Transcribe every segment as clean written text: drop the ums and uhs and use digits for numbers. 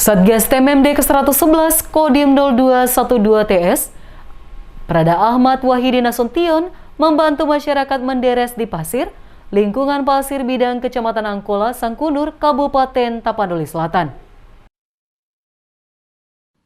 Satgas TMMD ke-111 Kodim 0212 TS, Prada Ahmad Wahidi Nasution membantu masyarakat menderes di pasir, lingkungan pasir bidang Kecamatan Angkola, Sangkunur, Kabupaten Tapanuli Selatan.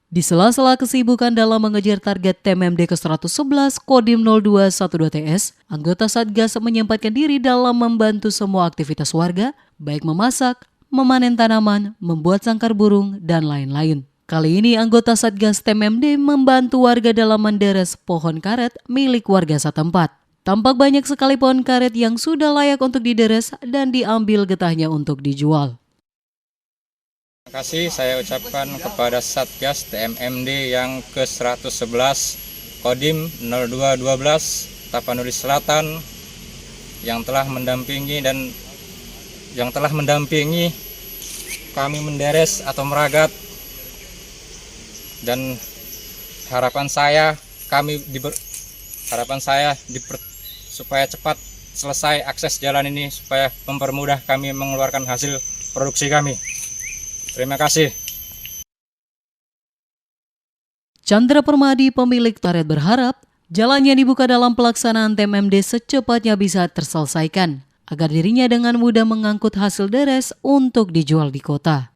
Di sela-sela kesibukan dalam mengejar target TMMD ke-111 Kodim 0212 TS, anggota Satgas menyempatkan diri dalam membantu semua aktivitas warga, baik memasak, memanen tanaman, membuat sangkar burung, dan lain-lain. Kali ini anggota Satgas TMMD membantu warga dalam menderes pohon karet milik warga setempat. Tampak banyak sekali pohon karet yang sudah layak untuk dideres dan diambil getahnya untuk dijual. Terima kasih saya ucapkan kepada Satgas TMMD yang ke-111 Kodim 0212 Tapanuli Selatan yang telah mendampingi kami menderes atau meragat, dan harapan saya supaya cepat selesai akses jalan ini supaya mempermudah kami mengeluarkan hasil produksi kami. Terima kasih. Chandra Permadi, pemilik karet, berharap jalan yang dibuka dalam pelaksanaan TMMD secepatnya bisa terselesaikan agar dirinya dengan mudah mengangkut hasil deres untuk dijual di kota.